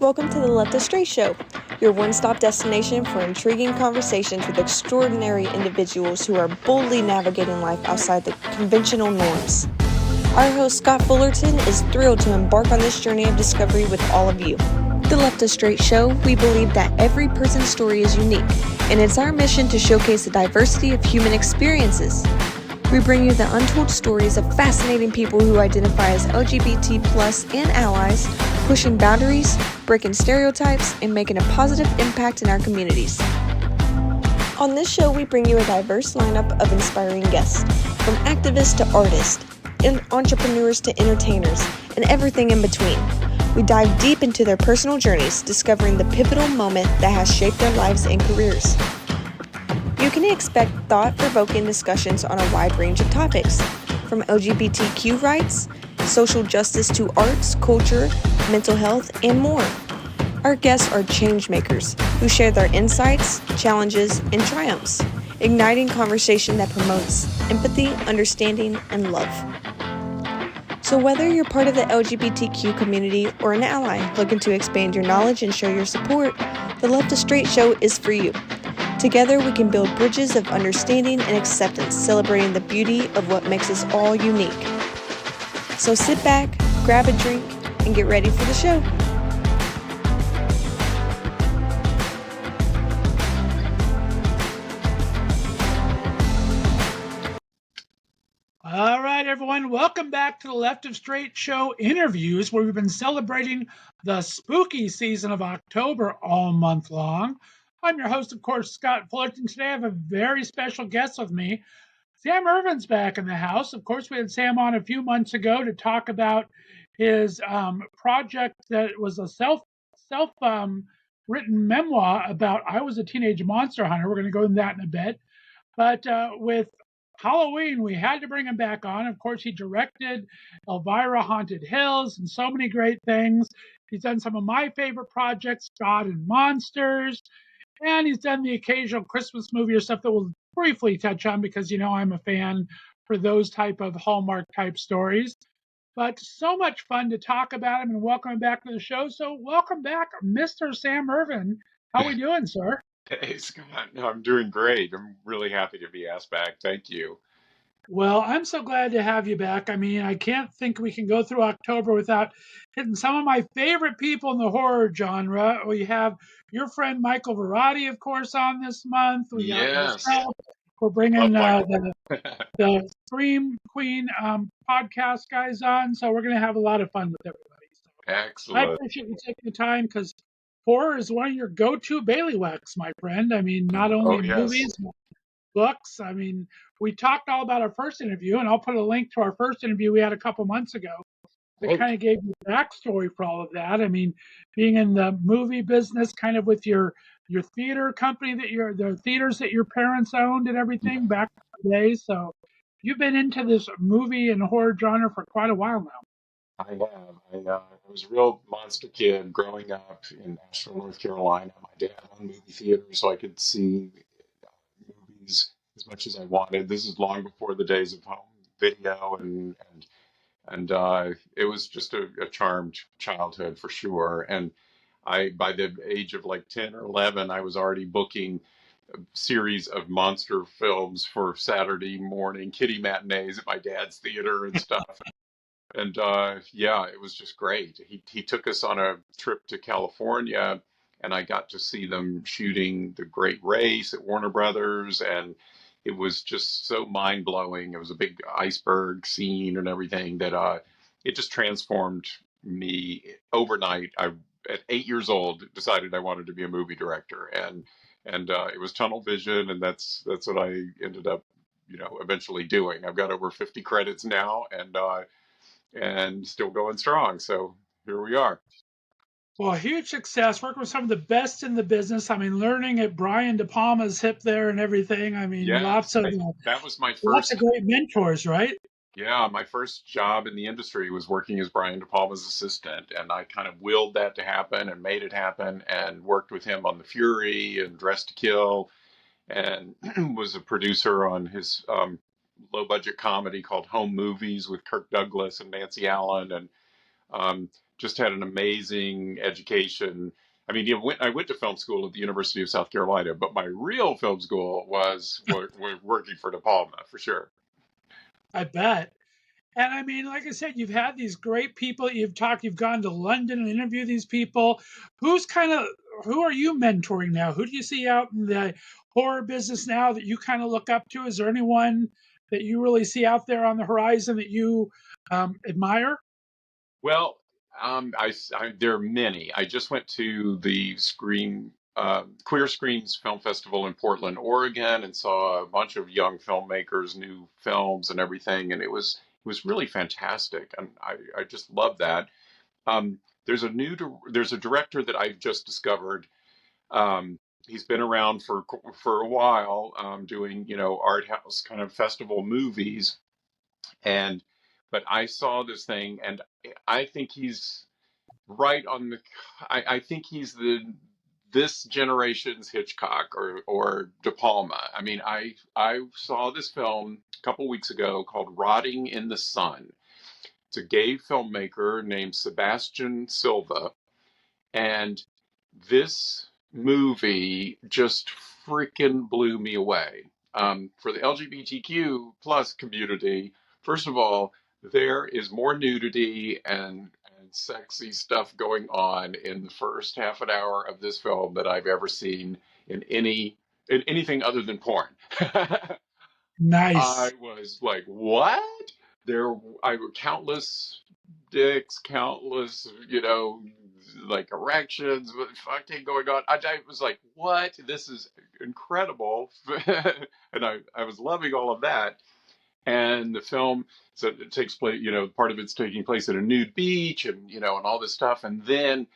Welcome to the Str8 Show, your one-stop destination for intriguing conversations with extraordinary individuals who are boldly navigating life outside the conventional norms. Our host, Scott Fullerton, is thrilled to embark on this journey of discovery with all of you. The Str8 Show, we believe that every person's story is unique, and it's our mission to showcase the diversity of human experiences. We bring you the untold stories of fascinating people who identify as LGBT+ and allies, pushing boundaries, breaking stereotypes, and making a positive impact in our communities. On this show, we bring you a diverse lineup of inspiring guests, from activists to artists, and entrepreneurs to entertainers, and everything in between. We dive deep into their personal journeys, discovering the pivotal moment that has shaped their lives and careers. You can expect thought-provoking discussions on a wide range of topics, from LGBTQ rights, social justice to arts, culture, mental health, and more. Our guests are change makers who share their insights, challenges, and triumphs, igniting conversation that promotes empathy, understanding, and love. So whether you're part of the LGBTQ community or an ally looking to expand your knowledge and show your support, the Str8 Show is for you. Together, we can build bridges of understanding and acceptance, celebrating the beauty of what makes us all unique. So sit back, grab a drink, and get ready for the show. All right, everyone. Welcome back to the Str8 Show interviews, where we've been celebrating the spooky season of October all month long. I'm your host, of course, Scott Fullerton. Today I have a very special guest with me. Sam Irvin's back in the house. Of course, we had Sam on a few months ago to talk about his project that was a self-written memoir about I was a teenage monster hunter. We're going to go into that in a bit. But with Halloween, we had to bring him back on. Of course, he directed Elvira Haunted Hills and so many great things. He's done some of my favorite projects, God and Monsters, and he's done the occasional Christmas movie or stuff that we'll briefly touch on because, you know, I'm a fan for those type of Hallmark type stories. But so much fun to talk about him and welcome him back to the show. So welcome back, Mr. Sam Irvin. How are we doing, sir? Hey, Scott. No, I'm doing great. I'm really happy to be asked back. Thank you. Well, I'm so glad to have you back. I mean, I can't think we can go through October without hitting some of my favorite people in the horror genre. We have your friend Michael Verratti, of course, on this month. We got Yes. yourself. We're Love bringing Michael. the Scream Queen podcast guys on, so we're going to have a lot of fun with everybody. So I Excellent. appreciate you taking the time because horror is one of your go-to bailiwicks, my friend. I mean, not only Oh, yes. movies, books. I mean, we talked all about our first interview, and I'll put a link to our first interview we had a couple months ago that Great. kind of gave you the backstory for all of that. I mean, being in the movie business, kind of with your theater company the theaters that your parents owned and everything back in the day. So you've been into this movie and horror genre for quite a while now. I have. I was a real monster kid growing up in Asheville, North Carolina. My dad owned movie theaters, so I could see movies as much as I wanted. This is long before the days of home video, and it was just a charmed childhood for sure. And by the age of like 10 or 11, I was already booking series of monster films for Saturday morning kiddie matinees at my dad's theater and stuff. And yeah, it was just great. He took us on a trip to California, and I got to see them shooting The Great Race at Warner Brothers, and it was just so mind blowing. It was a big iceberg scene and everything that it just transformed me overnight. I at 8 years old decided I wanted to be a movie director, and it was tunnel vision, and that's what I ended up, eventually doing. I've got over 50 credits now, and still going strong. So here we are. Well, huge success, working with some of the best in the business. I mean, learning at Brian De Palma's hip there and everything. I mean, Yes, that was my lots of first. great mentors, right? Yeah, my first job in the industry was working as Brian De Palma's assistant, and I kind of willed that to happen and made it happen, and worked with him on The Fury and Dress to Kill, and was a producer on his low budget comedy called Home Movies with Kirk Douglas and Nancy Allen, and um, just had an amazing education. I mean, I went to film school at the University of South Carolina, but my real film school was working for De Palma, for sure. I bet. And I mean, like I said, you've had these great people. You've gone to London and interviewed these people. Who are you mentoring now? Who do you see out in the horror business now that you kind of look up to? Is there anyone that you really see out there on the horizon that you admire? Well, there are many. I just went to the Queer Screens Film Festival in Portland, Oregon, and saw a bunch of young filmmakers, new films, and everything, and it was really fantastic, and I just love that. Um, there's a director that I've just discovered. He's been around for a while, doing art house kind of festival movies, and but I saw this thing, and I think he's right on the. I think he's the this generation's Hitchcock or De Palma. I mean, I saw this film a couple weeks ago called Rotting in the Sun. It's a gay filmmaker named Sebastian Silva, and this movie just freaking blew me away. For the LGBTQ plus community, first of all, there is more nudity and sexy stuff going on in the first half an hour of this film that I've ever seen in anything other than porn. I Nice. was like, what? There, I countless dicks, countless, like erections, fucking going on. I was like, what? This is incredible. And I was loving all of that. And the film, so it takes place, part of it's taking place at a nude beach and, and all this stuff. And then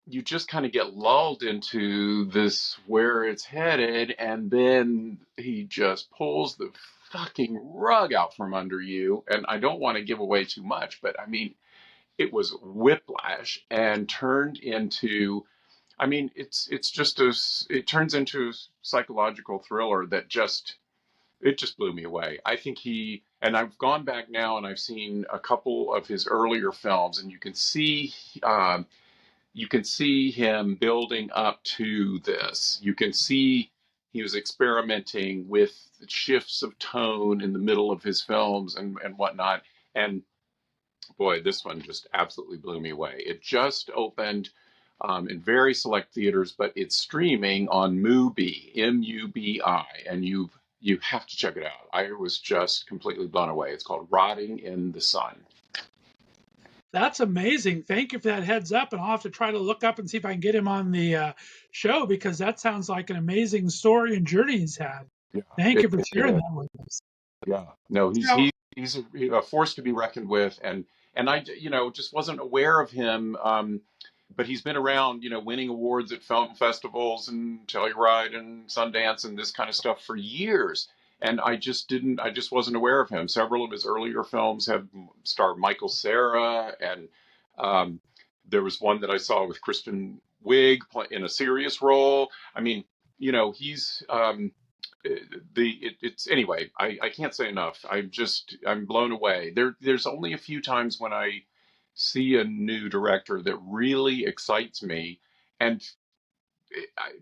you just kind of get lulled into this where it's headed, and then he just pulls the fucking rug out from under you. And I don't want to give away too much, but I mean, it was whiplash and turned into. I mean, it turns into a psychological thriller that it just blew me away. I think and I've gone back now and I've seen a couple of his earlier films, and you can see him building up to this. You can see he was experimenting with shifts of tone in the middle of his films and whatnot. And boy, this one just absolutely blew me away. It just opened in very select theaters, but it's streaming on Mubi, Mubi, and you have to check it out. I was just completely blown away. It's called Rotting in the Sun. That's amazing. Thank you for that heads up. And I'll have to try to look up and see if I can get him on the show, because that sounds like an amazing story and journey he's had. Yeah, Thank you for it sharing is. that with us. Yeah, no, So, he's a force to be reckoned with, and I just wasn't aware of him. But he's been around, winning awards at film festivals and Telluride and Sundance and this kind of stuff for years. And I just wasn't aware of him. Several of his earlier films have starred Michael Cera, and um, there was one that I saw with Kristen Wiig in a serious role. I mean, he's it's anyway. I can't say enough. I'm blown away. There's only a few times when I see a new director that really excites me, and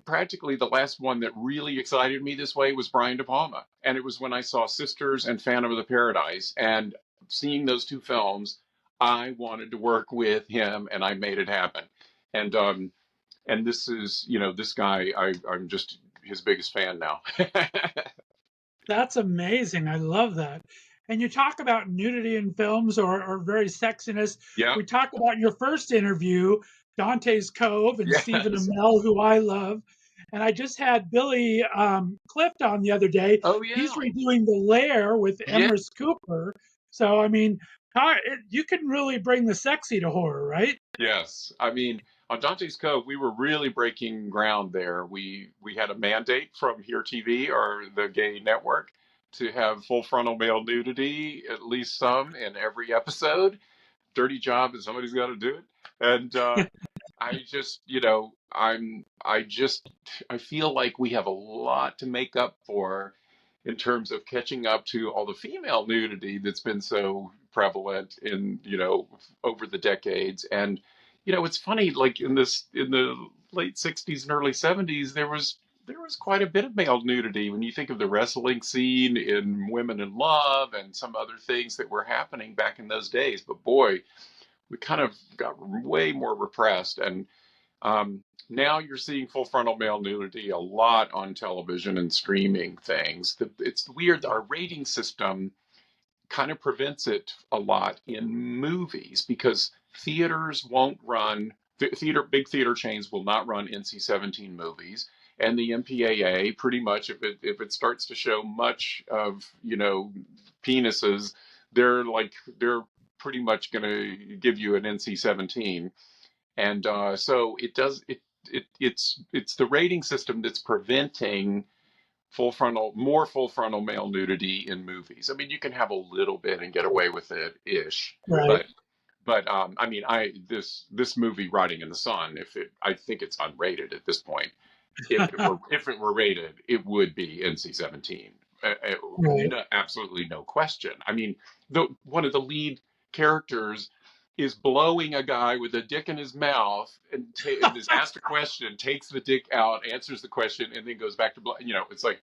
practically the last one that really excited me this way was Brian De Palma, and it was when I saw Sisters and Phantom of the Paradise, and seeing those two films, I wanted to work with him, and I made it happen. And this is this guy. I'm just his biggest fan now. that's amazing. I love that. And you talk about nudity in films or very sexiness. Yeah. We talked about your first interview, Dante's Cove, and Stephen Yes. Amell, who I love. And I just had Billy Clift on the other day. Oh He's yeah. redoing The Lair with Yeah. Emrys Cooper. So, I mean, you can really bring the sexy to horror, right? Yes. I mean, on Dante's Cove, we were really breaking ground there. We had a mandate from Here TV or the gay network to have full frontal male nudity, at least some in every episode. Dirty job, and somebody's got to do it. And I just, I feel like we have a lot to make up for in terms of catching up to all the female nudity that's been so prevalent in, over the decades. And, it's funny, like in the late 60s and early 70s, there was quite a bit of male nudity when you think of the wrestling scene in Women in Love and some other things that were happening back in those days. But boy, we kind of got way more repressed. And now you're seeing full frontal male nudity a lot on television and streaming things. It's weird. Our rating system kind of prevents it a lot in movies because theaters won't run big theater chains will not run NC-17 movies, and the MPAA pretty much if it starts to show much of penises, they're pretty much going to give you an NC-17, and so it's the rating system that's preventing more full frontal male nudity in movies. I mean, you can have a little bit and get away with it ish, Right. but I mean, this movie Riding in the Sun, I think it's unrated at this point. If it were rated, it would be NC-17. Right. Absolutely no question. I mean, one of the lead characters is blowing a guy with a dick in his mouth and is asked a question, takes the dick out, answers the question, and then goes back to blow. It's like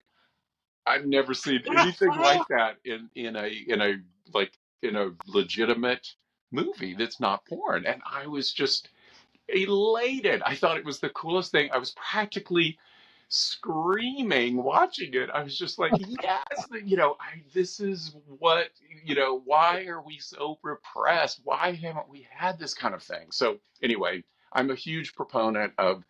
I've never seen anything like that in a legitimate movie that's not porn, and I was just elated. I thought it was the coolest thing. I was practically screaming watching it. I was just like, yes, this is what, why are we so repressed? Why haven't we had this kind of thing? So anyway, I'm a huge proponent of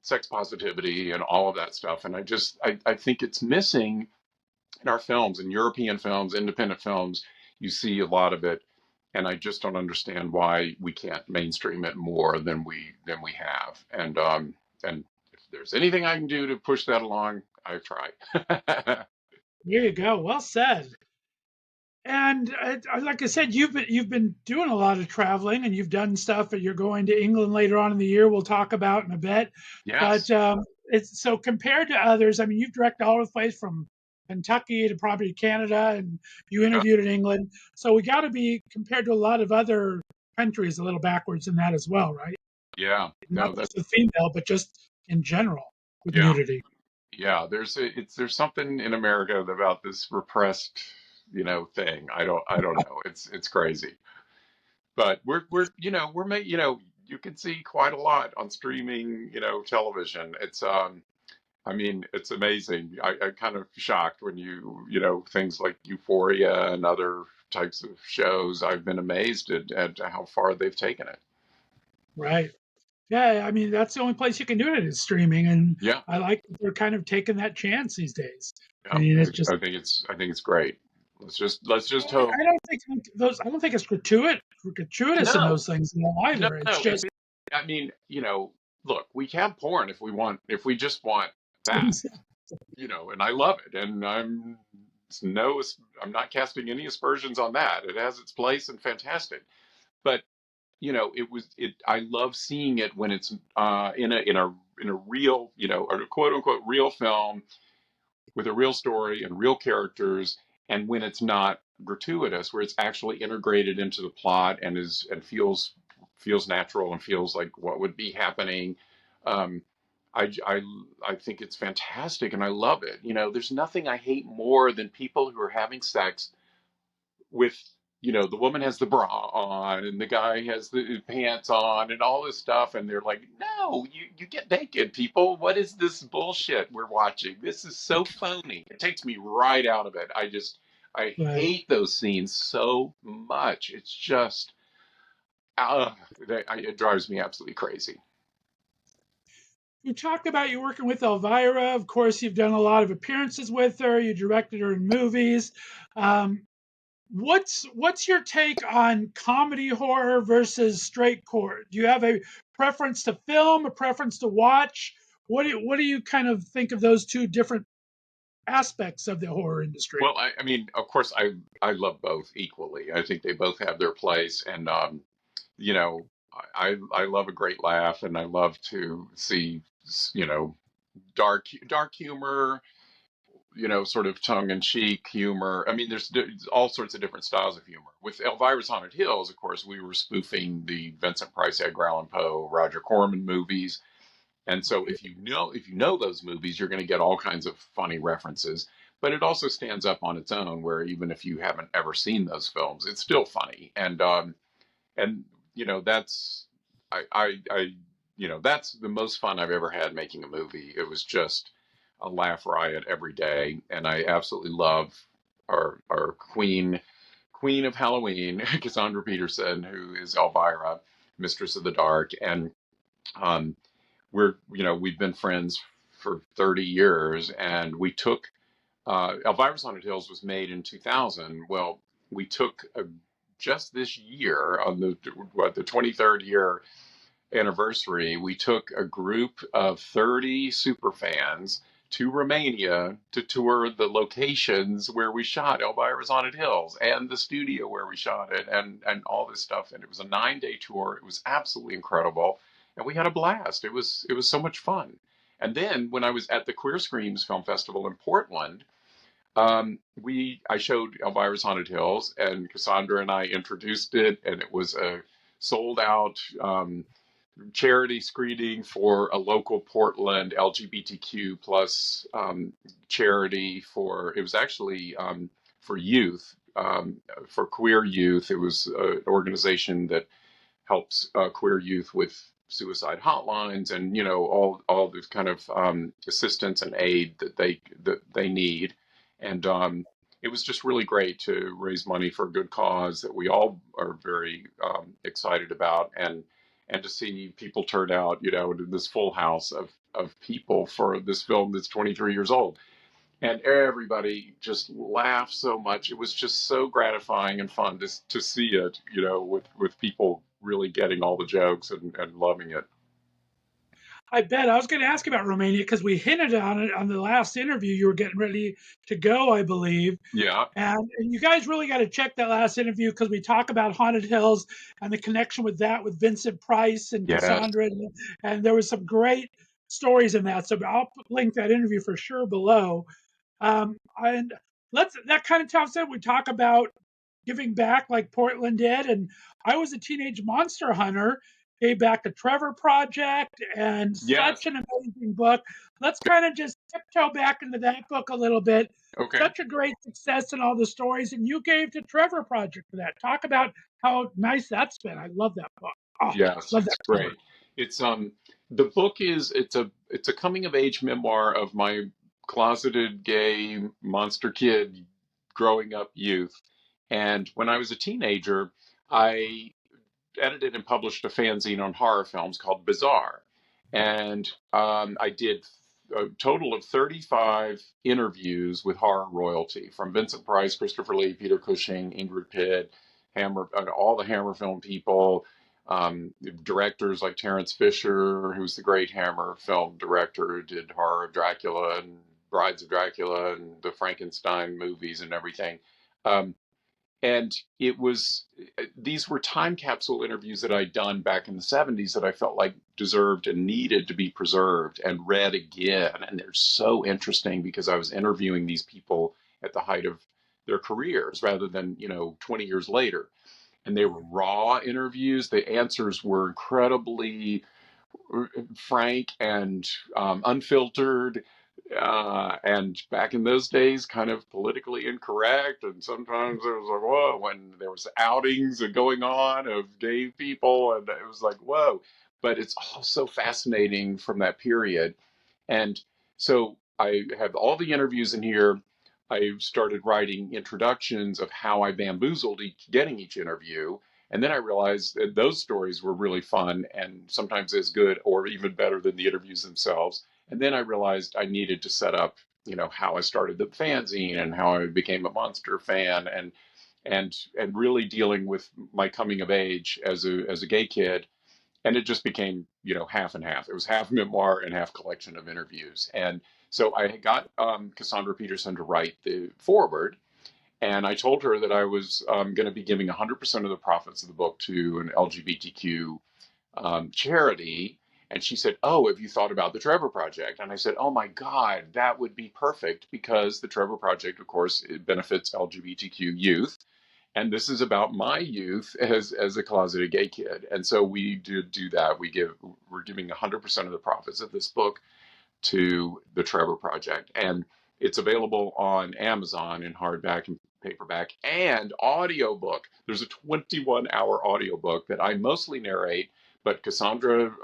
sex positivity and all of that stuff. And I think it's missing in our films, in European films, independent films. You see a lot of it, and I just don't understand why we can't mainstream it more than we have. And if there's anything I can do to push that along, I try. There you go. Well said. And like I said, you've been doing a lot of traveling, and you've done stuff. And you're going to England later on in the year. We'll talk about in a bit. But Yes. it's so compared to others. I mean, you've directed all over the place from Kentucky to probably Canada, and you Yeah. interviewed in England. So we got to be compared to a lot of other countries a little backwards in that as well, right? Yeah. Not No, that's just the female, but just in general with yeah. nudity. Yeah, there's something in America about this repressed, thing. I don't know. It's crazy. But you can see quite a lot on streaming, television. I mean, it's amazing. I'm kind of shocked when things like Euphoria and other types of shows. I've been amazed at how far they've taken it. Right. Yeah, I mean that's the only place you can do it is streaming, and Yeah, I like that they're kind of taking that chance these days. I yeah. mean, it's I just think it's great. Let's just hope. I don't think those. I don't think it's gratuitous in No, those things no, either. It's no. just I mean, look, we have porn if we just want that, and I love it, and I'm not casting any aspersions on that. It has its place and fantastic, but I love seeing it when it's in a real, a quote unquote real film with a real story and real characters, and when it's not gratuitous, where it's actually integrated into the plot and feels natural and feels like what would be happening. Um, I think it's fantastic and I love it. There's nothing I hate more than people who are having sex with, the woman has the bra on and the guy has the pants on and all this stuff, and they're like, no, you get naked, people. What is this bullshit we're watching? This is so phony. It takes me right out of it. I right. hate those scenes so much. It's just it drives me absolutely crazy. You talked about you working with Elvira. Of course, you've done a lot of appearances with her. You directed her in movies. Um, what's your take on comedy horror versus straight horror? Do you have a preference to film, a preference to watch? What do you kind of think of those two different aspects of the horror industry? Well, I mean, of course, I love both equally. I think they both have their place, and you know, I love a great laugh, and I love to see, you know, dark humor, sort of tongue-in-cheek humor. I mean, there's all sorts of different styles of humor. With Elvira's Haunted Hills, of course, we were spoofing the Vincent Price, Edgar Allan Poe, Roger Corman movies. And so if you know those movies, you're going to get all kinds of funny references. But it also stands up on its own, where even if you haven't ever seen those films, it's still funny. And that's I that's the most fun I've ever had making a movie. It was just a laugh riot every day, and I absolutely love our queen of Halloween, Cassandra Peterson, who is Elvira, Mistress of the Dark. And um, we've been friends for 30 years, and we took Elvira's Haunted Hills was made in 2000. Well, we took just this year, on the 23rd year anniversary, we took a group of 30 super fans to Romania to tour the locations where we shot Elvira's Haunted Hills and the studio where we shot it, and all this stuff. And it was a 9-day tour. It was absolutely incredible, and we had a blast. It was so much fun. And then when I was at the Queer Screams Film Festival in Portland, I showed Elvira's Haunted Hills, and Cassandra and I introduced it, and it was a sold out charity screening for a local Portland LGBTQ plus charity. It was actually for youth, for queer youth. It was an organization that helps queer youth with suicide hotlines, and all this kind of assistance and aid that they need. And it was just really great to raise money for a good cause that we all are very excited about, and to see people turn out, to this full house of people for this film that's 23 years old. And everybody just laughed so much. It was just so gratifying and fun to see it, with people really getting all the jokes and loving it. I bet. I was going to ask about Romania because we hinted on it on the last interview. You were getting ready to go, I believe. Yeah. And you guys really got to check that last interview because we talk about Haunted Hills and the connection with that with Vincent Price and Yes. Cassandra. And there was some great stories in that. So I'll link that interview for sure below. And that kind of talks in. We talk about giving back like Portland did. And I was a teenage monster hunter, gave back to Trevor Project, and Yes. such an amazing book. Let's kind of just tiptoe back into that book a little bit. Okay. Such a great success in all the stories, and you gave to Trevor Project for that. Talk about how nice that's been. I love that book. Oh, Yes, love it's that cover. great. It's the book it's a coming of age memoir of my closeted gay monster kid growing up youth. And when I was a teenager, I edited and published a fanzine on horror films called Bizarre. And I did a total of 35 interviews with horror royalty, from Vincent Price, Christopher Lee, Peter Cushing, Ingrid Pitt, Hammer, all the Hammer film people, directors like Terence Fisher, who's the great Hammer film director who did Horror of Dracula and Brides of Dracula and the Frankenstein movies and everything. Um, and these were time capsule interviews that I'd done back in the 70s that I felt like deserved and needed to be preserved and read again. And they're so interesting because I was interviewing these people at the height of their careers rather than, 20 years later. And they were raw interviews. The answers were incredibly frank and unfiltered, and back in those days, kind of politically incorrect. And sometimes it was like, whoa, when there was outings going on of gay people, and it was like, whoa. But it's all so fascinating from that period. And so I have all the interviews in here. I started writing introductions of how I bamboozled getting each interview. And then I realized that those stories were really fun and sometimes as good or even better than the interviews themselves. And then I realized I needed to set up, how I started the fanzine and how I became a monster fan, and really dealing with my coming of age as a gay kid. And it just became, half and half. It was half memoir and half collection of interviews. And so I got Cassandra Peterson to write the foreword, and I told her that I was going to be giving 100% of the profits of the book to an LGBTQ charity. And she said, "Oh, have you thought about the Trevor Project?" And I said, "Oh my God, that would be perfect because the Trevor Project, of course, it benefits LGBTQ youth, and this is about my youth as a closeted gay kid." And so we do that. We're giving 100% of the profits of this book to the Trevor Project. And it's available on Amazon in hardback and paperback and audiobook. There's a 21-hour audiobook that I mostly narrate, but Cassandra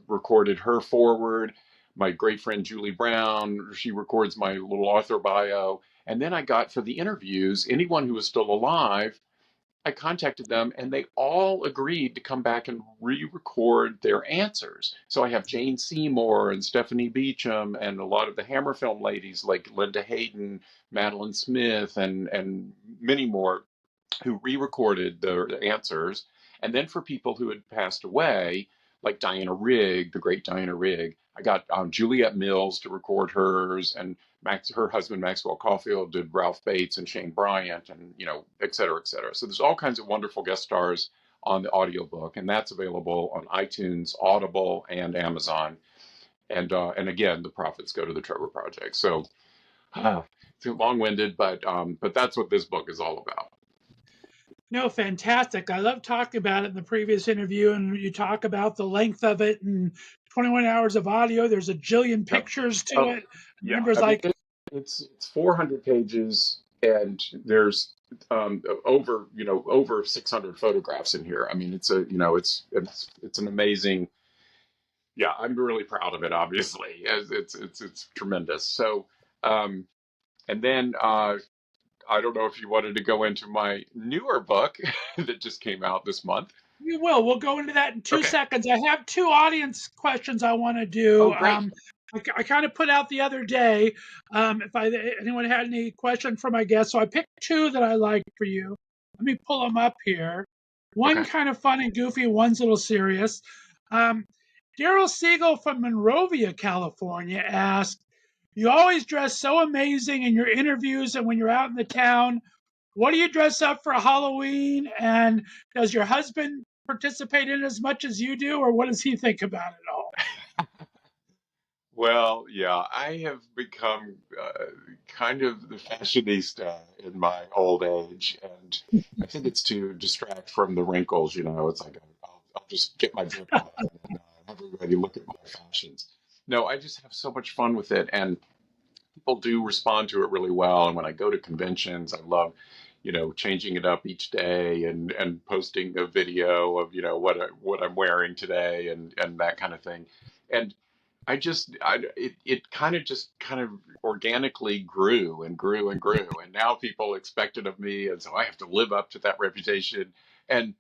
recorded her foreword. My great friend Julie Brown, she records my little author bio. And then I got for the interviews, anyone who was still alive, I contacted them and they all agreed to come back and re-record their answers. So I have Jane Seymour and Stephanie Beacham and a lot of the Hammer film ladies like Linda Hayden, Madeline Smith, and many more who re-recorded their answers. And then for people who had passed away, like Diana Rigg, the great Diana Rigg, I got Juliette Mills to record hers, and her husband Maxwell Caulfield did Ralph Bates and Shane Bryant, and et cetera, et cetera. So there's all kinds of wonderful guest stars on the audiobook, and that's available on iTunes, Audible, and Amazon. And again, the profits go to the Trevor Project. So it's long-winded, but that's what this book is all about. No, fantastic. I love talking about it in the previous interview, and you talk about the length of it and 21 hours of audio. There's a jillion pictures to it. Yeah, Numbers I mean, like it's 400 pages, and there's over 600 photographs in here. I mean, it's an amazing. Yeah, I'm really proud of it. Obviously, as it's tremendous. So, and then I don't know if you wanted to go into my newer book that just came out this month. you will. We'll go into that in 2 seconds. I have two audience questions I want to do. Oh, great. I kind of put out the other day if anyone had any question for my guests. So I picked two that I liked for you. Let me pull them up here. One Okay. kind of fun and goofy, one's a little serious. Daryl Siegel from Monrovia, California asked, "You always dress so amazing in your interviews and when you're out in the town. What do you dress up for Halloween? And does your husband participate in as much as you do, or what does he think about it all?" Well, yeah, I have become kind of the fashionista in my old age, and I think it's to distract from the wrinkles. It's like I'll just get my drip on and have everybody look at my fashions. No, I just have so much fun with it, and people do respond to it really well. And when I go to conventions, I love, changing it up each day and posting a video of, what I'm wearing today and that kind of thing. And it kind of organically grew and grew and grew. And now people expect it of me. And so I have to live up to that reputation. And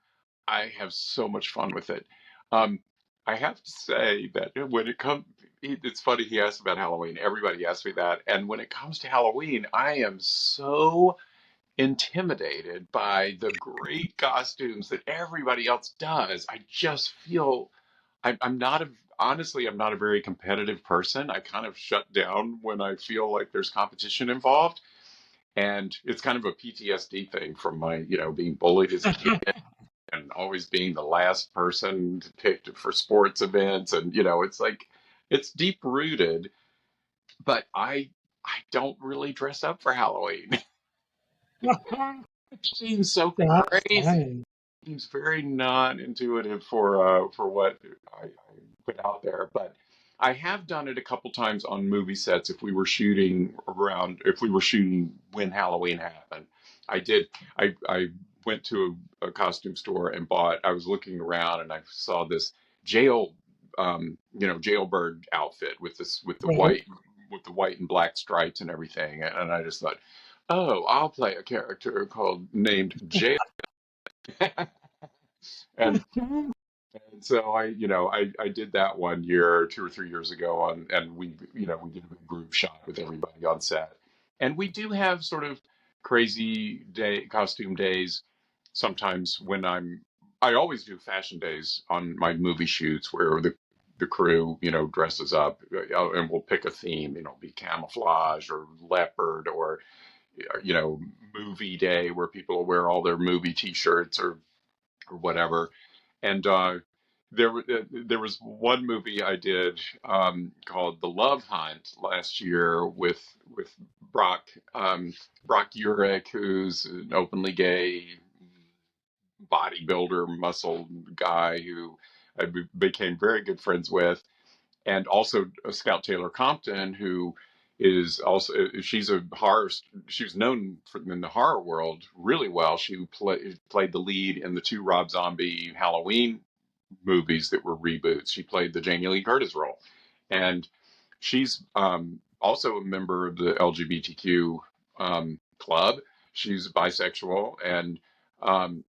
I have so much fun with it. Um, I have to say that when it comes, it's funny he asked about Halloween. Everybody asks me that. And when it comes to Halloween, I am so intimidated by the great costumes that everybody else does. I just feel I'm not a honestly, I'm not a very competitive person. I kind of shut down when I feel like there's competition involved. And it's kind of a PTSD thing from my, being bullied as a kid and always being the last person to pick for sports events. And, it's like, it's deep rooted, but I don't really dress up for Halloween. It seems so That's crazy. funny. Seems very non-intuitive for what I put out there. But I have done it a couple times on movie sets. If we were shooting when Halloween happened, I did. I went to a costume store and bought. I was looking around and I saw this jailbird outfit with the Right. white and black stripes and everything, and I just thought, oh, I'll play a character called named Jail. and and so I did that one year, 2 or 3 years ago and we did a big group shot with everybody on set. And we do have sort of crazy costume days sometimes I always do fashion days on my movie shoots where the crew, dresses up, and we'll pick a theme, be camouflage or leopard or, you know, movie day where people wear all their movie t-shirts or whatever. And there was one movie I did called The Love Hunt last year with Brock Brock Urich, who's an openly gay bodybuilder muscle guy who became very good friends with, and also Scout Taylor Compton, who is also she's a horror. She was known in the horror world really well. She played the lead in the two Rob Zombie Halloween movies that were reboots. She played the Jamie Lee Curtis role, and she's also a member of the LGBTQ club. She's bisexual, and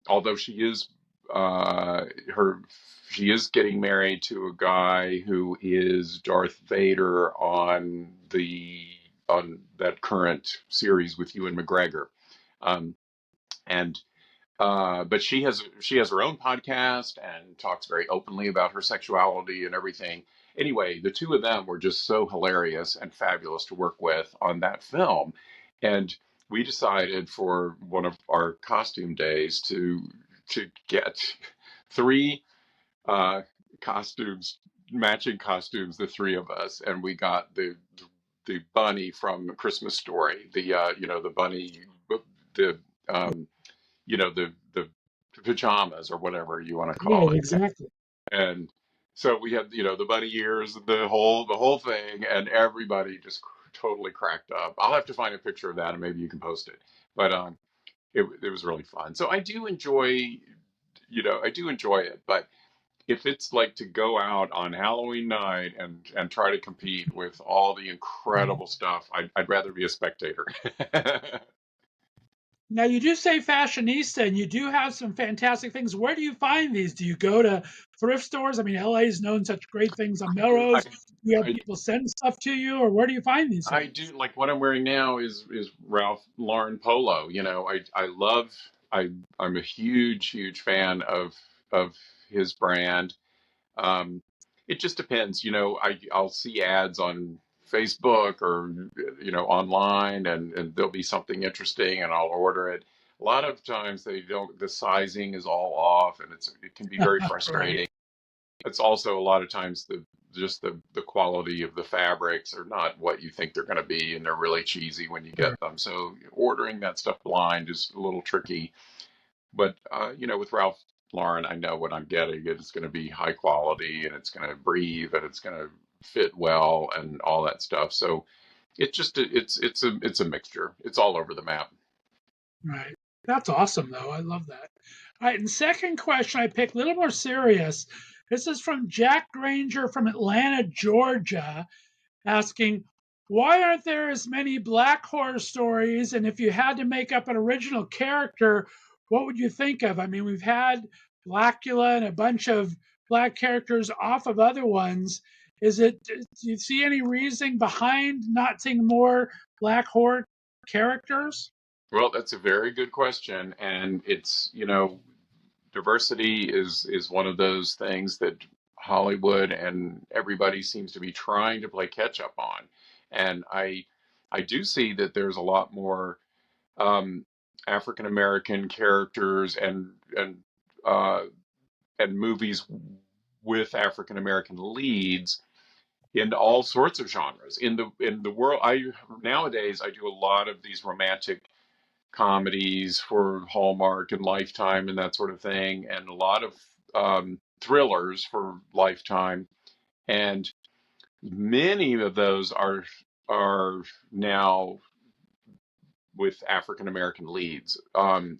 although she is her she is getting married to a guy who is Darth Vader on that current series with Ewan McGregor, um, and but she has her own podcast and talks very openly about her sexuality and everything. Anyway, the two of them were just so hilarious and fabulous to work with on that film, and we decided for one of our costume days to get three uh, costumes, matching costumes, the three of us, and we got the bunny from Christmas Story, the bunny, the um, the pajamas or whatever you want to call Right, it. exactly. And so we had the bunny ears, the whole thing, and everybody just totally cracked up. I'll have to find a picture of that and maybe you can post it. But it was really fun. So I do enjoy it, but if it's like to go out on Halloween night and try to compete with all the Right. incredible stuff, I'd rather be a spectator. Now, you do say fashionista, and you do have some fantastic things. Where do you find these? Do you go to thrift stores? I mean, LA is known such great things on I, Melrose. Do you have I people send stuff to you, or where do you find these I do things? like what I'm wearing now is Ralph Lauren polo. I love I'm a huge fan of his brand. Um, it just depends. I'll see ads on Facebook or online, and there'll be something interesting, and I'll order it. A lot of times they don't. The sizing is all off, and it can be very Right. frustrating. It's also a lot of times the quality of the fabrics are not what you think they're going to be, and they're really cheesy when you Sure. get them. So ordering that stuff blind is a little tricky. But with Ralph Lauren, I know what I'm getting. It's going to be high quality, and it's going to breathe, and it's going to fit well, and all that stuff. So it's a mixture. It's all over the map. Right. That's awesome, though. I love that. All right. And second question I picked, a little more serious. This is from Jack Granger from Atlanta, Georgia, asking, why aren't there as many black horror stories? And if you had to make up an original character, what would you think of? I mean, we've had Blackula and a bunch of black characters off of other ones. Do you see any reasoning behind not seeing more black horror characters? Well, that's a very good question, and it's diversity is one of those things that Hollywood and everybody seems to be trying to play catch up on. And I do see that there's a lot more um, African American characters uh, and movies with African American leads in all sorts of genres. In the world, I nowadays I do a lot of these romantic comedies for Hallmark and Lifetime and that sort of thing, and a lot of thrillers for Lifetime. And many of those are now with African American leads, and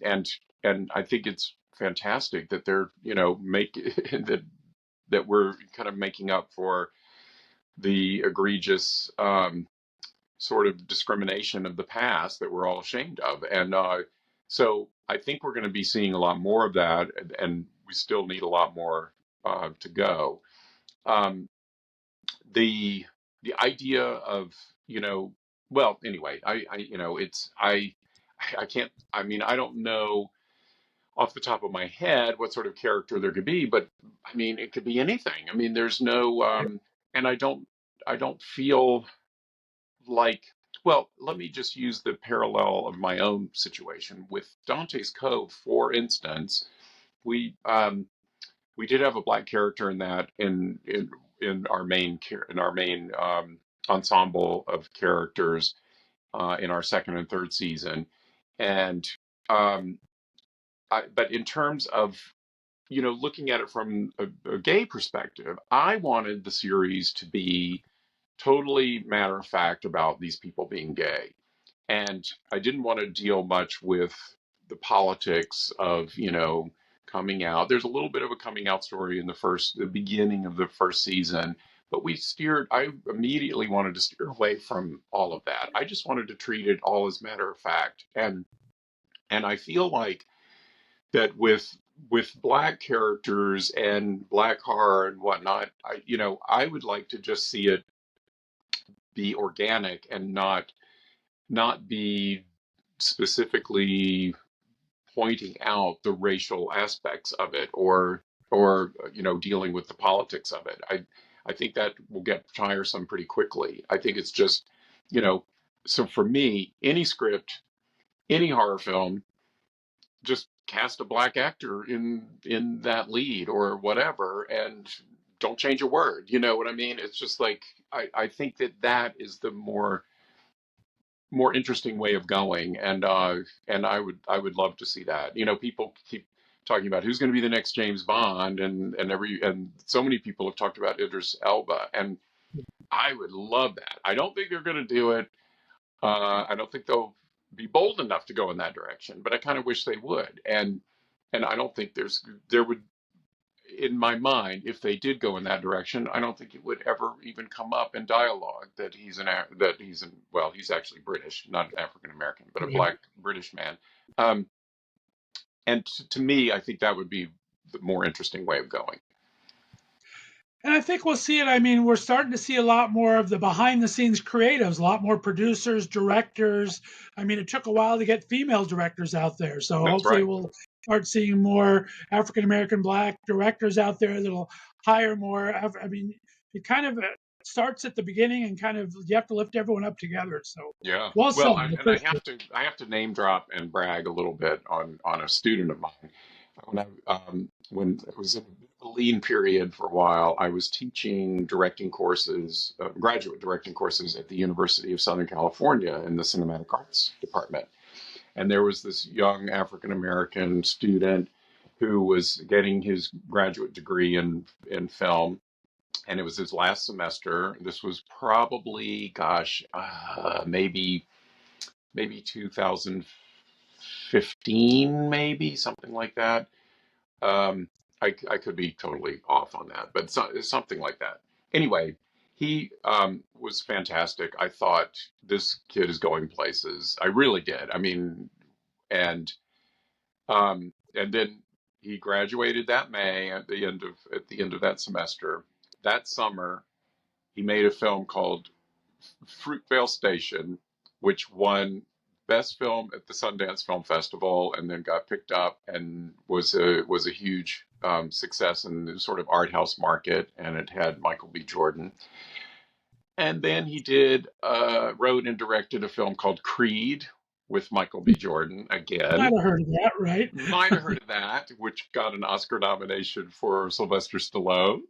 I think it's fantastic that they're make that we're kind of making up for the egregious sort of discrimination of the past that we're all ashamed of. And so I think we're going to be seeing a lot more of that, and we still need a lot more to go. Um, the idea of well, anyway, I can't. I mean, I don't know off the top of my head what sort of character there could be, but I mean, it could be anything. I mean, there's no, and I don't feel like, well, let me just use the parallel of my own situation with Dante's Cove, for instance. We we did have a black character in that in our main ensemble of characters in our second and third season, and um, but in terms of looking at it from a gay perspective, I wanted the series to be totally matter of fact about these people being gay. And I didn't want to deal much with the politics of, coming out. There's a little bit of a coming out story in the beginning of the first season, but I immediately wanted to steer away from all of that. I just wanted to treat it all as matter of fact. And I feel like that with black characters and black horror and whatnot, I would like to just see it be organic and not be specifically pointing out the racial aspects of it or dealing with the politics of it. I think that will get tiresome pretty quickly. I think it's just you know so for me, any script, any horror film, just cast a black actor in that lead or whatever, and don't change a word. You know what I mean? It's just like I think that is the more interesting way of going, and I would love to see that. People keep talking about who's going to be the next James Bond, and so many people have talked about Idris Elba, and I would love that. I don't think they're going to do it. I don't think they'll be bold enough to go in that direction, but I kind of wish they would. And I don't think there would, in my mind, if they did go in that direction, I don't think it would ever even come up in dialogue that he's actually British, not African American, but a black British man. Um, and to me, I think that would be the more interesting way of going. And I think we'll see it. I mean, we're starting to see a lot more of the behind the scenes creatives, a lot more producers, directors. I mean, it took a while to get female directors out there. So That's hopefully right. we'll start seeing more African American black directors out there that'll hire more. I mean, it kind of starts at the beginning and kind of you have to lift everyone up together. So Yeah. well said. Well, I have to name drop and brag a little bit on a student of mine. When I was in a lean period for a while, I was teaching directing courses, graduate directing courses at the University of Southern California in the cinematic arts department. And there was this young African American student who was getting his graduate degree in film, and it was his last semester. This was probably, gosh, maybe 2015, maybe something like that. I could be totally off on that, but something like that. Anyway, he was fantastic. I thought this kid is going places. I really did. I mean, and and then he graduated that May at the end of that semester. That summer, he made a film called Fruitvale Station, which won Best Film at the Sundance Film Festival, and then got picked up and was a huge success in the sort of art house market, and it had Michael B. Jordan. And then he wrote and directed a film called Creed with Michael B. Jordan Might again. have heard of that, right? Might have heard of that, which got an Oscar nomination for Sylvester Stallone.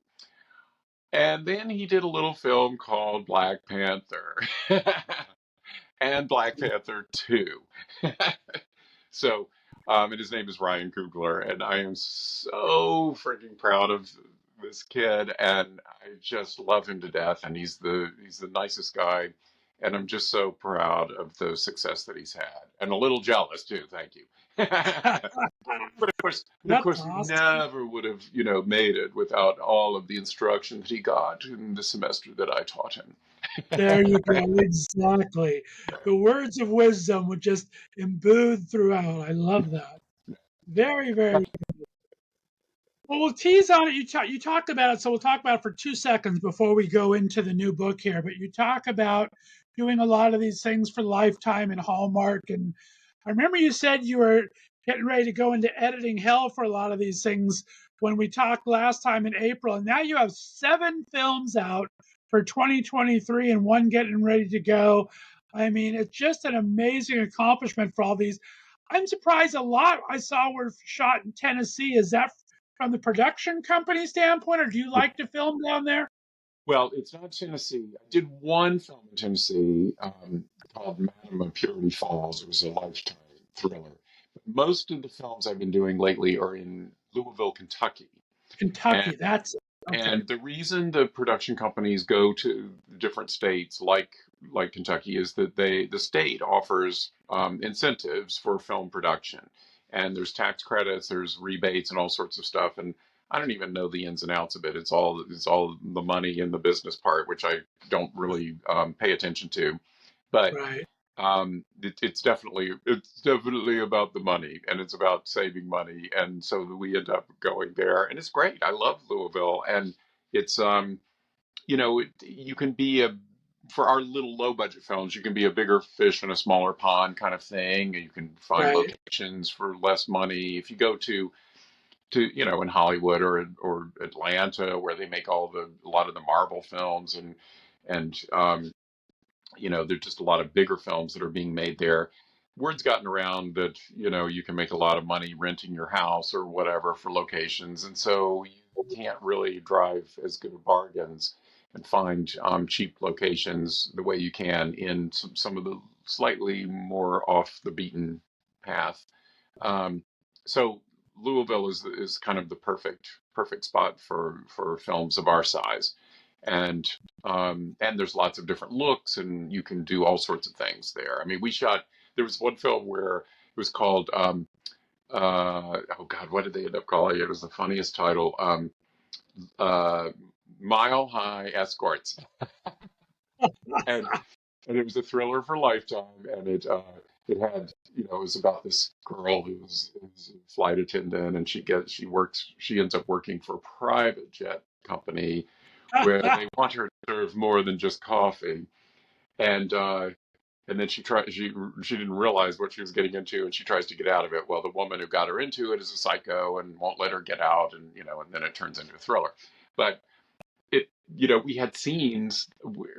And then he did a little film called Black Panther. And Black Panther 2. So, and his name is Ryan Coogler, and I am so freaking proud of this kid, and I just love him to death, and he's the nicest guy, and I'm just so proud of the success that he's had, and a little jealous too. Thank you. But That's he awesome. never would have, made it without all of the instruction that he got in the semester that I taught him. There you go. Exactly. The words of wisdom were just imbued throughout. I love that. Very, very. Well, we'll tease on it. You talked about it, so we'll talk about it for 2 seconds before we go into the new book here. But you talk about doing a lot of these things for Lifetime and Hallmark. And I remember you said you were getting ready to go into editing hell for a lot of these things when we talked last time in April. And now you have 7 films out for 2023 and one getting ready to go. I mean, it's just an amazing accomplishment for all these. I'm surprised a lot I saw were shot in Tennessee. Is that from the production company standpoint, or do you like to film down there? Well, it's not Tennessee. I did one film in Tennessee called Madam of Purity Falls. It was a Lifetime thriller. But most of the films I've been doing lately are in Louisville, Kentucky. And Kentucky, that's okay. and the reason the production companies go to different states like Kentucky is that the state offers incentives for film production, and there's tax credits, there's rebates, and all sorts of stuff. And I don't even know the ins and outs of it. It's all the money and the business part, which I don't really pay attention to. But Right, it's definitely about the money, and it's about saving money, and so we end up going there, and it's great. I love Louisville, and it's you can be a for our little low budget films, you can be a bigger fish in a smaller pond kind of thing. You can find right, locations for less money. If you go to in Hollywood or Atlanta, where they make a lot of the Marvel films, and there's just a lot of bigger films that are being made there. Word's gotten around that you can make a lot of money renting your house or whatever for locations, and so you can't really drive as good of bargains and find cheap locations the way you can in some of the slightly more off the beaten path. Um, so Louisville is kind of the perfect spot for films of our size, and there's lots of different looks, and you can do all sorts of things there. I mean, we shot. There was one film where it was called oh God, what did they end up calling it? It was the funniest title. Uh, Mile High Escorts, and and it was a thriller for Lifetime, and it had it was about this girl who's a flight attendant, and she ends up working for a private jet company where they want her to serve more than just coffee, and uh, and then she didn't realize what she was getting into, and she tries to get out of it. Well, the woman who got her into it is a psycho and won't let her get out, and then it turns into a thriller. But we had scenes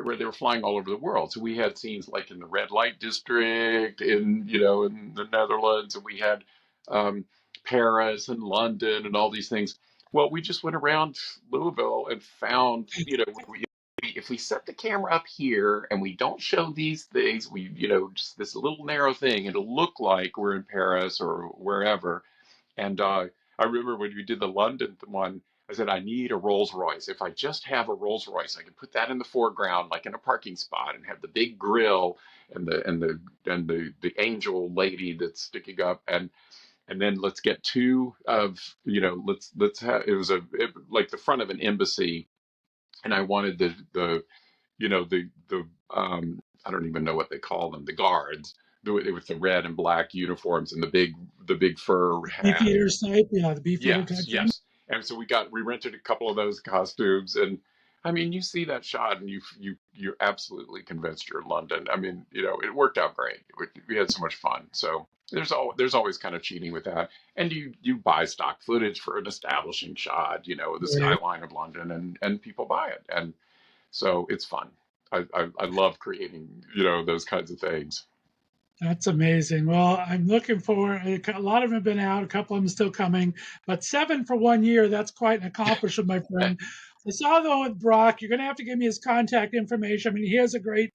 where they were flying all over the world. So we had scenes like in the red light district in the Netherlands, and we had um, Paris and London and all these things. Well, we just went around Louisville and found, if we set the camera up here and we don't show these things, just this little narrow thing, it'll look like we're in Paris or wherever. And I remember when we did the London one, I said, I need a Rolls Royce. If I just have a Rolls Royce, I can put that in the foreground, like in a parking spot, and have the big grill and the angel lady that's sticking up, and then let's get two of let's have like the front of an embassy, and I wanted the I don't even know what they call them, the guards, with the red and black uniforms and the big fur hat. Beefeater type, yeah, the beefeater Yes, type thing. yes. And so we rented a couple of those costumes, and I mean, you see that shot, and you're absolutely convinced you're in London. I mean, it worked out great. We had so much fun. So there's always kind of cheating with that, and you buy stock footage for an establishing shot, the Right. skyline of London, and people buy it, and so it's fun. I love creating those kinds of things. That's amazing. Well, I'm looking for a lot of them have been out, a couple of them still coming, but 7 for 1 year, that's quite an accomplishment, my friend. I saw the one with Brock. You're going to have to give me his contact information. I mean, he has a great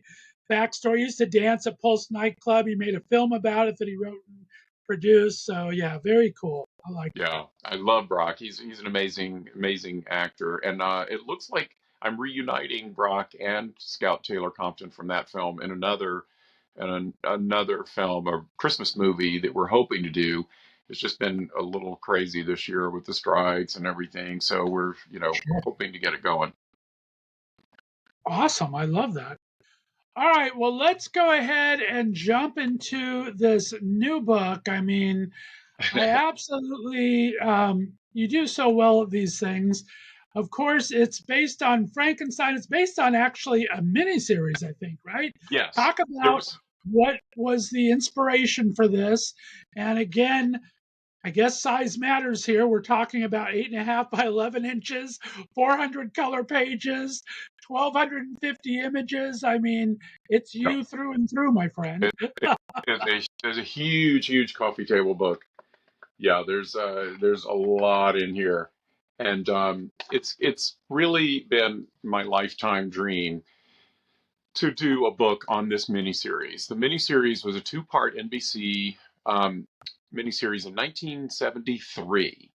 backstory. He used to dance at Pulse nightclub. He made a film about it that he wrote and produced. So, yeah, very cool. I like it. Yeah, I love Brock. He's an amazing actor, and it looks like I'm reuniting Brock and Scout Taylor Compton from that film in another film, a Christmas movie that we're hoping to do. It's just been a little crazy this year with the strikes and everything, so we're Sure. hoping to get it going. Awesome. I love that. All right. Well, let's go ahead and jump into this new book. I mean, I absolutely, you do so well at these things. Of course, it's based on Frankenstein. It's based on actually a miniseries, I think, right? Yes, Talk there about was. what was the inspiration for this. And again, I guess size matters here. We're talking about 8.5 by 11 inches, 400 color pages, 1,250 images. I mean, it's No, you through and through, my friend. it is a huge coffee table book. yeah. There's a lot in here, and it's really been my lifetime dream to do a book on this miniseries. The miniseries was a two-part NBC um, miniseries in 1973.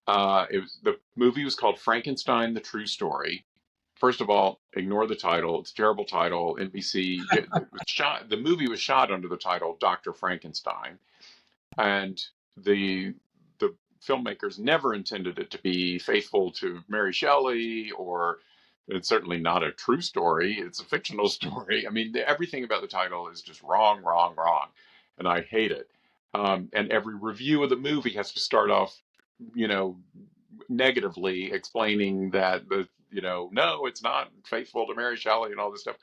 The movie was called Frankenstein: The True Story. First of all, ignore the title. It's a terrible title. NBC it was shot. The movie was shot under the title Dr. Frankenstein, and the the filmmakers never intended it to be faithful to Mary Shelley, or it's certainly not a true story. It's a fictional story. I mean, everything about the title is just wrong, wrong, wrong, and I hate it. And every review of the movie has to start off, you know, negatively explaining that no, it's not faithful to Mary Shelley and all this stuff.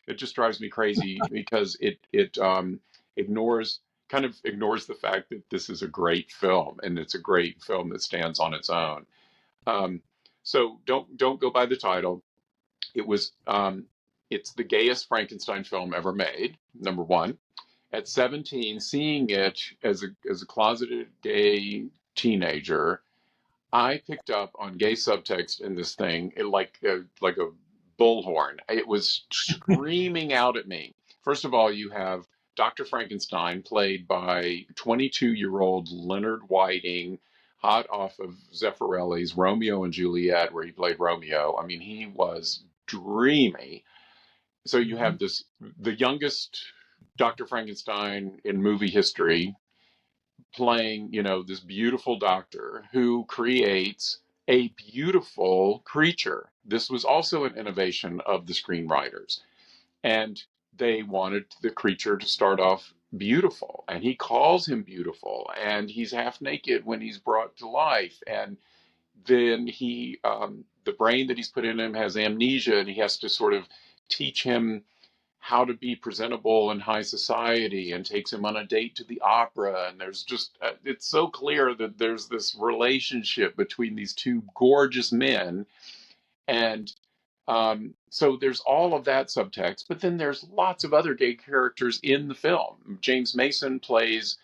It just drives me crazy because it ignores ignores the fact that this is a great film, and it's a great film that stands on its own. Um, so don't go by the title. It was it's the gayest Frankenstein film ever made. Number one. At 17, seeing it as a closeted gay teenager, I picked up on gay subtext in this thing, like a bullhorn. It was screaming out at me. First of all, you have Dr. Frankenstein, played by 22-year-old Leonard Whiting, hot off of Zeffirelli's Romeo and Juliet, where he played Romeo. I mean, he was dreamy. So you have the youngest Dr. Frankenstein in movie history, playing, this beautiful doctor who creates a beautiful creature. This was also an innovation of the screenwriters. And they wanted the creature to start off beautiful. And he calls him beautiful. And he's half naked when he's brought to life. And then the brain that he's put in him has amnesia, and he has to sort of teach him how to be presentable in high society, and takes him on a date to the opera. And there's just, it's so clear that there's this relationship between these two gorgeous men. And so there's all of that subtext, but then there's lots of other gay characters in the film. James Mason plays,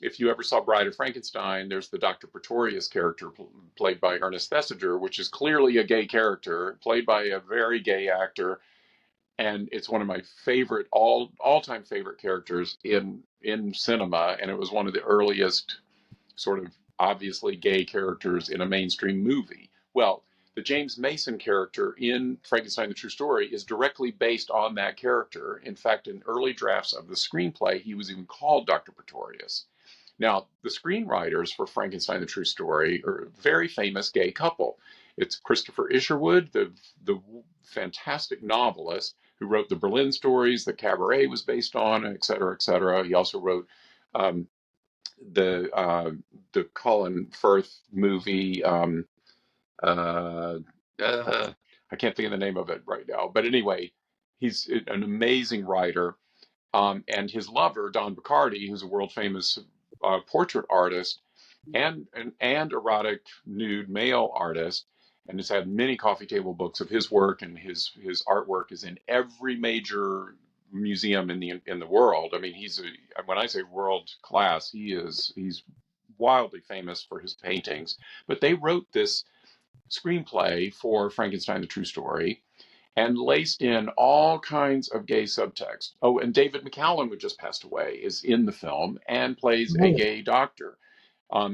if you ever saw Bride of Frankenstein, there's the Dr. Pretorius character played by Ernest Thesiger, which is clearly a gay character, played by a very gay actor. And it's one of my favorite all-time favorite characters in cinema, and it was one of the earliest sort of obviously gay characters in a mainstream movie. Well, the James Mason character in Frankenstein: The True Story is directly based on that character. In fact, in early drafts of the screenplay, he was even called Dr. Pretorius. Now, the screenwriters for Frankenstein: The True Story are a very famous gay couple. It's Christopher Isherwood, the fantastic novelist who wrote the Berlin stories that Cabaret was based on, et cetera, et cetera. He also wrote um, the Colin Firth movie. Uh, I can't think of the name of it right now, but anyway, he's an amazing writer. And his lover, Don Bachardy, who's a world famous portrait artist and erotic nude male artist, and has had many coffee table books of his work, and his artwork is in every major museum in the world. I mean, when I say world class, he's wildly famous for his paintings. But they wrote this screenplay for Frankenstein: The True Story, and laced in all kinds of gay subtext. Oh, and David McCallum, who just passed away, is in the film and plays a gay doctor.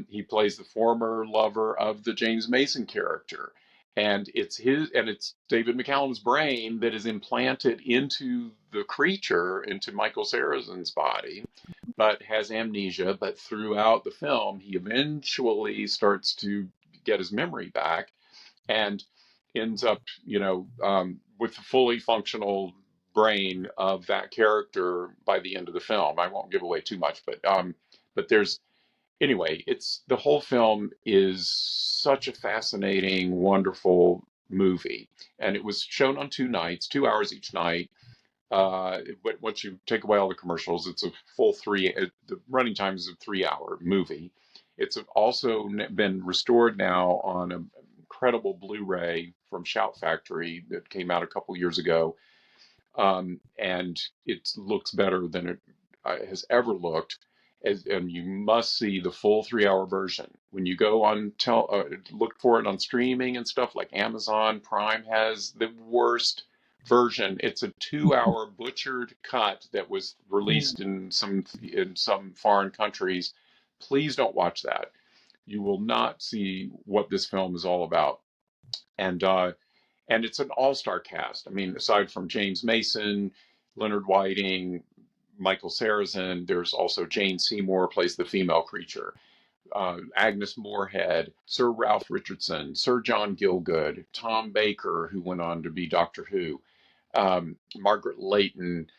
He plays the former lover of the James Mason character, and it's David McCallum's brain that is implanted into the creature, into Michael Sarrazin's body, but has amnesia. But throughout the film, he eventually starts to get his memory back, and ends up, with the fully functional brain of that character by the end of the film. I won't give away too much, but there's anyway. It's the whole film is such a fascinating, wonderful movie, and it was shown on 2 nights, 2 hours each night. But once you take away all the commercials, it's a full three. The running time is a 3 hour movie. It's also been restored now on an incredible Blu-ray from Shout Factory that came out a couple years ago, and it looks better than it has ever looked. and you must see the full 3 hour version. When you go on look for it on streaming and stuff like Amazon Prime has the worst version. It's a 2 hour butchered cut that was released in some foreign countries. Please don't watch that. You will not see what this film is all about. And it's an all-star cast. I mean, aside from James Mason, Leonard Whiting, Michael Sarrazin, there's also Jane Seymour plays the female creature. Agnes Moorehead, Sir Ralph Richardson, Sir John Gielgud, Tom Baker, who went on to be Doctor Who, Margaret Leighton,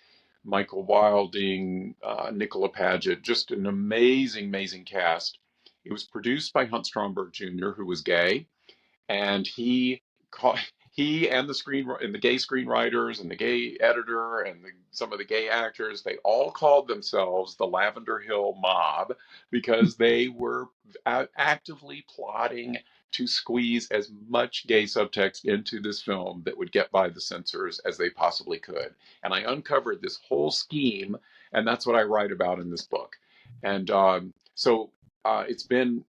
Michael Wilding, Nicola Paget, just an amazing, amazing cast. It was produced by Hunt Stromberg Jr., who was gay, and he and the gay screenwriters and the gay editor and some of the gay actors, they all called themselves the Lavender Hill Mob because they were actively plotting to squeeze as much gay subtext into this film that would get by the censors as they possibly could. And I uncovered this whole scheme, and that's what I write about in this book. And it's been,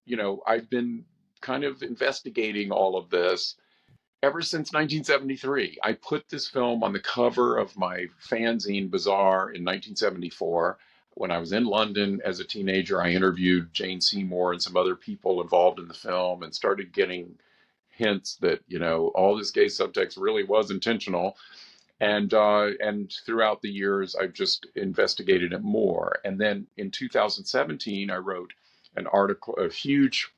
I've been kind of investigating all of this ever since 1973. I put this film on the cover of my fanzine Bazaar in 1974. When I was in London as a teenager, I interviewed Jane Seymour and some other people involved in the film and started getting hints that, all this gay subtext really was intentional. And throughout the years, I've just investigated it more. And then in 2017, I wrote an article, a huge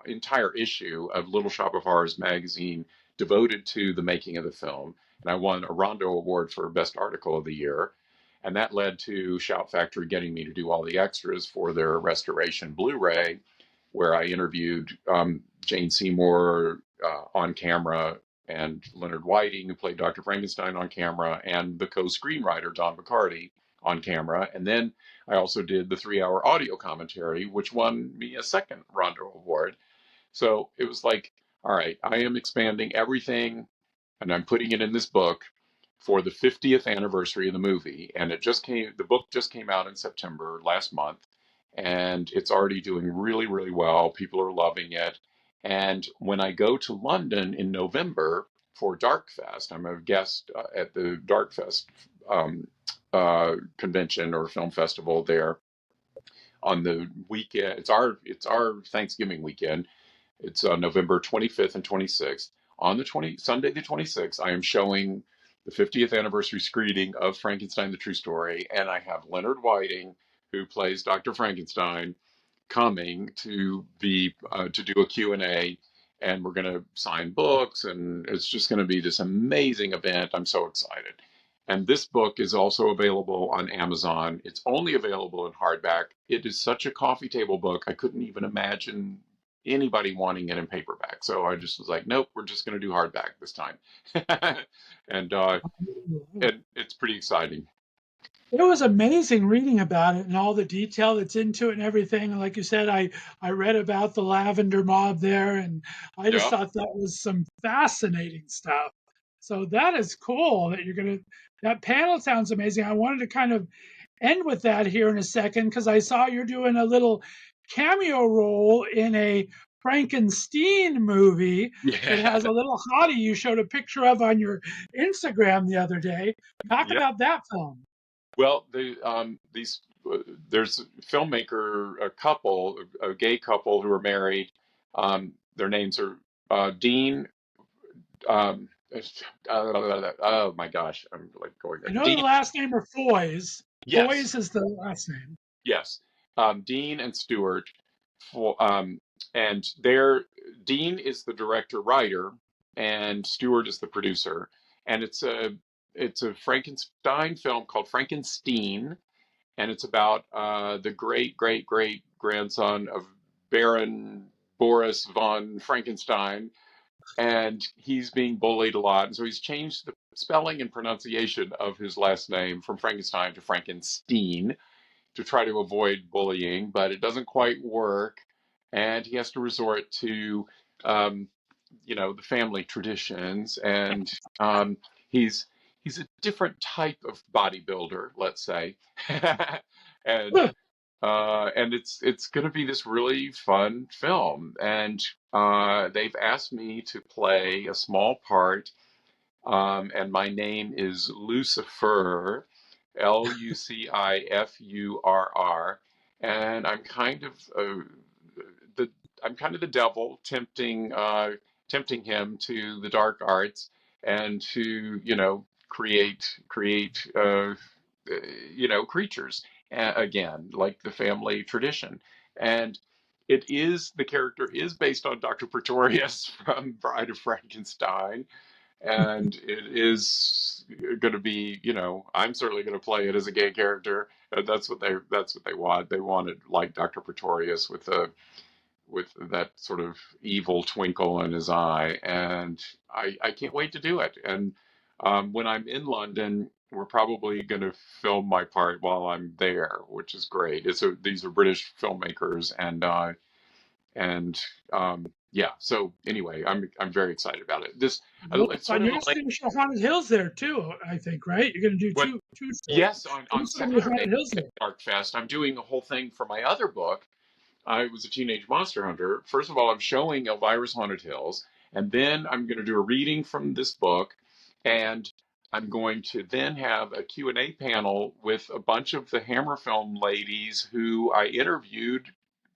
entire issue of Little Shop of Horrors magazine devoted to the making of the film. And I won a Rondo Award for Best Article of the Year. And that led to Shout Factory getting me to do all the extras for their restoration Blu-ray, where I interviewed Jane Seymour on camera and Leonard Whiting, who played Dr. Frankenstein, on camera, and the co-screenwriter Don Vicardi on camera. And then I also did the 3 hour audio commentary, which won me a second Rondo Award. So it was like, all right, I am expanding everything and I'm putting it in this book for the 50th anniversary of the movie. And the book just came out in September last month, and it's already doing really, really well. People are loving it. And when I go to London in November for Darkfest, I'm a guest at the Darkfest convention or film festival there on the weekend. It's our Thanksgiving weekend. It's November 25th and 26th. On Sunday the 26th, I am showing the 50th anniversary screening of Frankenstein: A True Story, and I have Leonard Whiting, who plays Dr. Frankenstein, coming to do a Q&A, and we're going to sign books, and it's just going to be this amazing event. I'm so excited. And this book is also available on Amazon. It's only available in hardback. It is such a coffee table book. I couldn't even imagine anybody wanting it in paperback. So I just was like, nope, we're just going to do hardback this time. And it's pretty exciting. It was amazing reading about it and all the detail that's into it and everything. And like you said, I read about the Lavender Mob there, and I just Yeah. thought that was some fascinating stuff. So that is cool that that panel sounds amazing. I wanted to kind of end with that here in a second because I saw you're doing a little cameo role in a Frankenstein movie that has a little hottie you showed a picture of on your Instagram the other day. Talk Yeah. about that film. Well, there's a filmmaker, a gay couple who are married. Their names are Dean. Oh my gosh, I'm like going I there. know the Dean. last name are Foys. Yes. Foys is the last name. Yes. Dean and Stewart. And Dean is the director writer, and Stewart is the producer. And it's a Frankenstein film called Frankenstein, and it's about the great great great grandson of Baron Boris von Frankenstein, and he's being bullied a lot, and so he's changed the spelling and pronunciation of his last name from Frankenstein to Frankenstein to try to avoid bullying, but it doesn't quite work, and he has to resort to um, the family traditions, and he's he's a different type of bodybuilder, let's say. and and it's going to be this really fun film. And they've asked me to play a small part, and my name is Lucifer, Lucifurr, and the I'm kind of the devil, tempting him to the dark arts and to create creatures again, like the family tradition. And the character is based on Dr. Pretorius from Bride of Frankenstein, and it is going to be, I'm certainly going to play it as a gay character. That's what they want. They wanted like Dr. Pretorius with that sort of evil twinkle in his eye, and I can't wait to do it. And when I'm in London, we're probably going to film my part while I'm there, which is great. These are British filmmakers, and yeah. So anyway, I'm very excited about it. It's sort And of you're going to show Haunted Hills there too, I think, right? You're going to do what. two Yes, stories. on It's going to be Saturday Haunted Hills at there. Dark Fest, I'm doing a whole thing for my other book. I was a teenage monster hunter. First of all, I'm showing Elvira's Haunted Hills, and then I'm going to do a reading from this book, and I'm going to then have a Q&A panel with a bunch of the Hammer Film ladies who I interviewed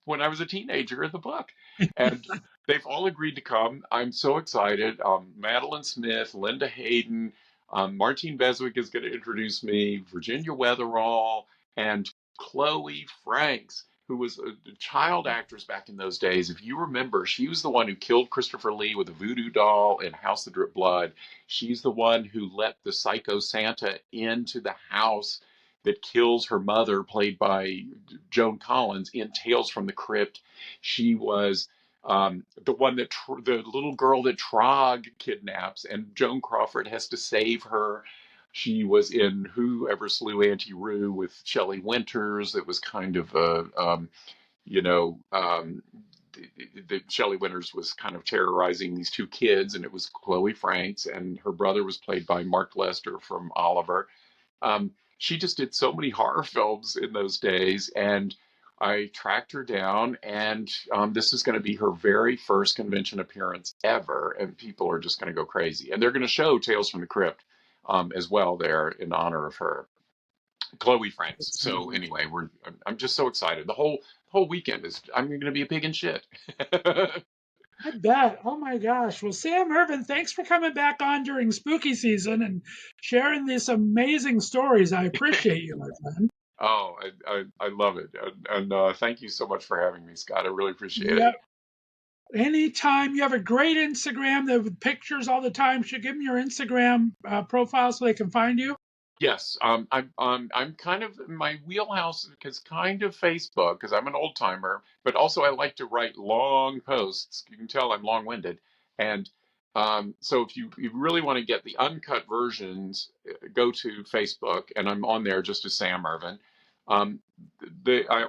when I was a teenager in the book. And they've all agreed to come. I'm so excited. Madeline Smith, Linda Hayden, Martine Beswick is going to introduce me, Virginia Weatherall, and Chloe Franks, who was a child actress back in those days. If you remember, she was the one who killed Christopher Lee with a voodoo doll in House that Dripped Blood. She's the one who let the psycho Santa into the house that kills her mother, played by Joan Collins, in Tales from the Crypt. She was the one that the little girl that Trog kidnaps, and Joan Crawford has to save her. She was in Whoever Slew Auntie Roo with Shelley Winters. It was kind of you know, um, Shelley Winters was kind of terrorizing these two kids, and it was Chloe Franks, and her brother was played by Mark Lester from Oliver. She just did so many horror films in those days, and I tracked her down, and this is going to be her very first convention appearance ever, and people are just going to go crazy. And they're going to show Tales from the Crypt as well there in honor of her, Chloe Franks. So anyway, I'm just so excited. The whole weekend I'm going to be a pig in shit. I bet. Oh my gosh. Well, Sam Irvin, thanks for coming back on during spooky season and sharing these amazing stories. I appreciate you, my friend. Oh, I love it, and thank you so much for having me, Scott. I really appreciate Yep. it. Anytime. You have a great Instagram with pictures all the time. Should give them your Instagram profile so they can find you. Yes, I'm kind of, my wheelhouse is kind of Facebook because I'm an old timer, but also I like to write long posts. You can tell I'm long-winded, and so if you really want to get the uncut versions, go to Facebook, and I'm on there just as Sam Irvin. I'm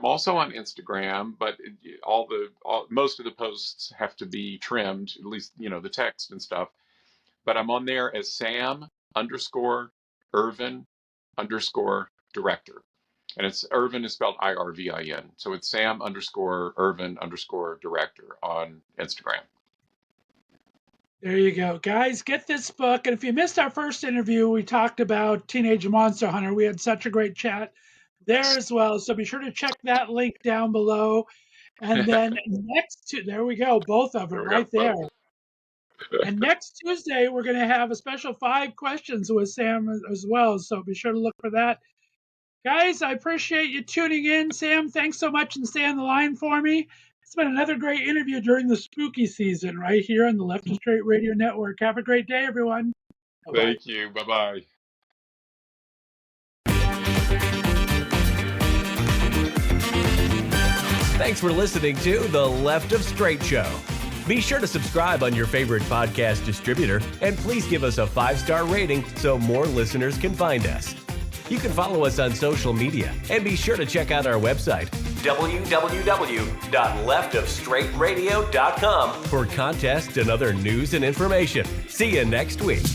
also on Instagram, but most of the posts have to be trimmed, at least the text and stuff. But I'm on there as Sam _ Irvin _ director. And it's Irvin is spelled IRVIN. So it's Sam _ Irvin _ director on Instagram. There you go. Guys, get this book. And if you missed our first interview, we talked about Teenage Monster Hunter. We had such a great chat there as well. So be sure to check that link down below. And then there we go. Both of them right there. And next Tuesday, we're going to have a special 5 questions with Sam as well. So be sure to look for that. Guys, I appreciate you tuning in. Sam, thanks so much, and stay on the line for me. It's been another great interview during the spooky season right here on the Left of Str8 Radio Network. Have a great day, everyone. Bye-bye. Thank you. Bye-bye. Thanks for listening to The Left of Str8 Show. Be sure to subscribe on your favorite podcast distributor, and please give us a 5-star rating so more listeners can find us. You can follow us on social media, and be sure to check out our website, www.leftofstraightradio.com, for contests and other news and information. See you next week.